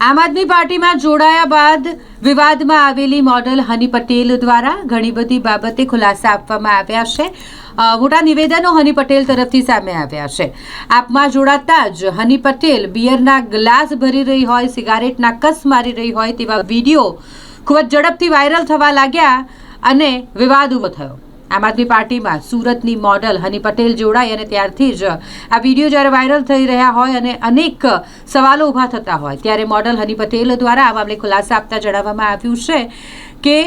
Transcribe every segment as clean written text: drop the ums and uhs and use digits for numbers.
આમ આદમી પાર્ટીમાં જોડાયા બાદ વિવાદમાં આવેલી મોડલ હની પટેલ દ્વારા ઘણી બધી બાબતે ખુલાસા આપવામાં આવ્યા છે। મોટા નિવેદનો હની પટેલ તરફથી સામે આવ્યા છે। આપમાં જોડાતા જ હની પટેલ બિયરના ગ્લાસ ભરી રહી હોય, સિગારેટના કસ મારી રહી હોય તેવા વિડીયો ખૂબ જ ઝડપથી વાયરલ થવા લાગ્યા અને વિવાદ ઊભો થયો। આમ આદમી પાર્ટીમાં સુરતની મોડલ હની પટેલ જોડાઈ અને ત્યારથી જ આ વિડીયો જ્યારે વાયરલ થઈ રહ્યા હોય અને અનેક સવાલો ઊભા થતા હોય ત્યારે મોડલ હની પટેલ દ્વારા આ મામલે ખુલાસા આપતા જણાવવામાં આવ્યું છે કે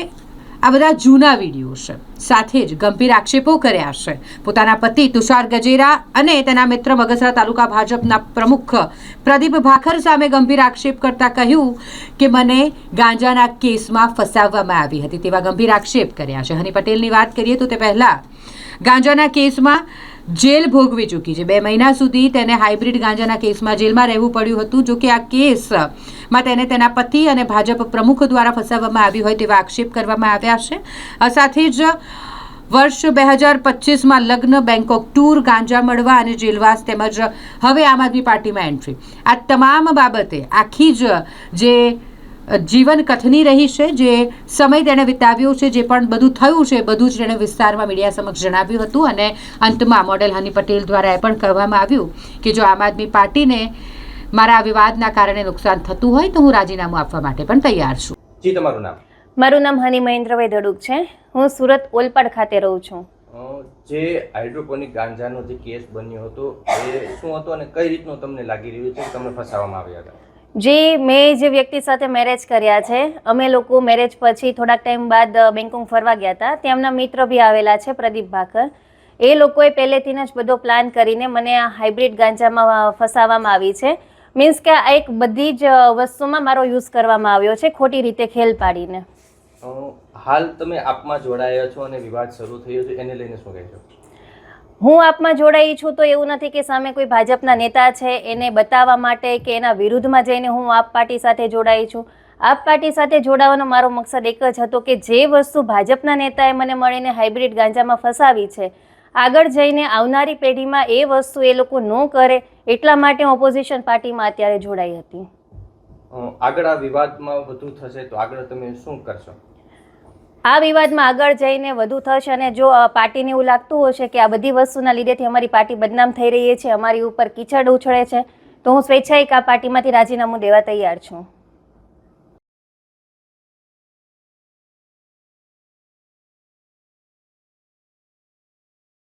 આ બધા જૂના વિડીયો છે, સાથે જ ગંભીર આક્ષેપો કર્યા છે। પોતાના પતિ તુષાર ગજેરા અને તેના મિત્ર બગસરા તાલુકા ભાજપના પ્રમુખ પ્રદીપ ભાખર સામે ગંભીર આક્ષેપ કરતા કહ્યું કે મને ગાંજાના કેસમાં ફસાવવામાં આવી હતી તેવા ગંભીર આક્ષેપ કર્યા છે। હની પટેલની વાત કરીએ તો તે પહેલા ગાંજાના કેસમાં જેલ ભોગવી ચૂકી છે। 2 મહિના સુધી તેને હાઇબ્રિડ ગાંજાના કેસમાં જેલમાં રહેવું પડ્યું હતું। જો કે આ કેસમાં તેને તેના પતિ અને ભાજપ પ્રમુખ દ્વારા ફસાવવામાં આવી હોય તેવા આક્ષેપ કરવામાં આવ્યા છે। સાથે જ વર્ષ 2025માં લગ્ન, બેંકોક ટૂર, ગાંજા મળવા અને જેલવાસ તેમજ હવે આમ આદમી પાર્ટીમાં એન્ટ્રી, આ તમામ બાબતે આખી જે જીવન કથની રહી છે, જે સમય તેણે વિતાવ્યો છે, જે પણ બધું થયું છે બધું જ તેણે વિસ્તારમાં મીડિયા સમક્ષ જણાવ્યું હતું અને અંતમાં મોડેલ હની પટેલ દ્વારા એ પણ કહેવામાં આવ્યું કે જો આમ આદમી પાર્ટીને મારા વિવાદના કારણે નુકસાન થતું હોય તો હું રાજીનામું આપવા માટે પણ તૈયાર છું। જી, તમારું નામ? મારું નામ હની મહેન્દ્રભાઈ ધડુક છે। હું સુરત ઓલપાડ ખાતે રહું છું। જે હાઇડ્રોપોનિક ગાંજાનો જે કેસ બન્યો હતો એ શું હતો અને કઈ રીતનું તમને લાગી રહ્યું છે કે તમને ફસાવવામાં આવ્યા હતા? મેં જે વ્યક્તિ સાથે મેરેજ કર્યા છે, અમે લોકો મેરેજ પછી થોડાક ટાઈમ બાદ બેંકોક ફરવા ગયા હતા। તેમના મિત્ર બી આવેલા છે, પ્રદીપ ભાખર। એ લોકોએ પહેલેથી જ બધો પ્લાન કરીને મને આ હાઇબ્રિડ ગાંજામાં ફસાવવામાં આવી છે। મીન્સ કે આ એક બધી જ વસ્તુમાં મારો યુઝ કરવામાં આવ્યો છે, ખોટી રીતે ખેલ પાડીને। હાલ તમે આપમાં જોડાયા છો અને વિવાદ શરૂ થયો છે, એને લઈને શું કહેશો? હું આપમાં જોડાઈ છું તો એવું નથી કે સામે કોઈ ભાજપના નેતા છે એને બતાવવા માટે કે એના વિરુદ્ધમાં જઈને હું આપ પાર્ટી સાથે જોડાઈ છું। આપ પાર્ટી સાથે જોડાવાનો મારો મકસદ એક જ હતો કે જે વસ્તુ ભાજપના નેતાએ મને મળીને હાઇબ્રિડ ગાંજામાં ફસાવી છે, આગળ જઈને આવનારી પેઢીમાં એ વસ્તુ એ લોકો ન કરે એટલા માટે હું ઓપોઝિશન પાર્ટીમાં અત્યારે જોડાઈ હતી। આગળ આ વિવાદમાં વધુ થશે તો આગળ તમે શું કરશો? આ વિવાદમાં આગળ જઈને વધુ થશે અને જો પાર્ટીને એવું લાગતું હશે કે આ બધી વસ્તુના લીધેથી અમારી પાર્ટી બદનામ થઈ રહી છે, અમારી ઉપર કીચડ ઉછળે છે, તો હું સ્વેચ્છાએ આ પાર્ટીમાંથી રાજીનામું દેવા તૈયાર છું।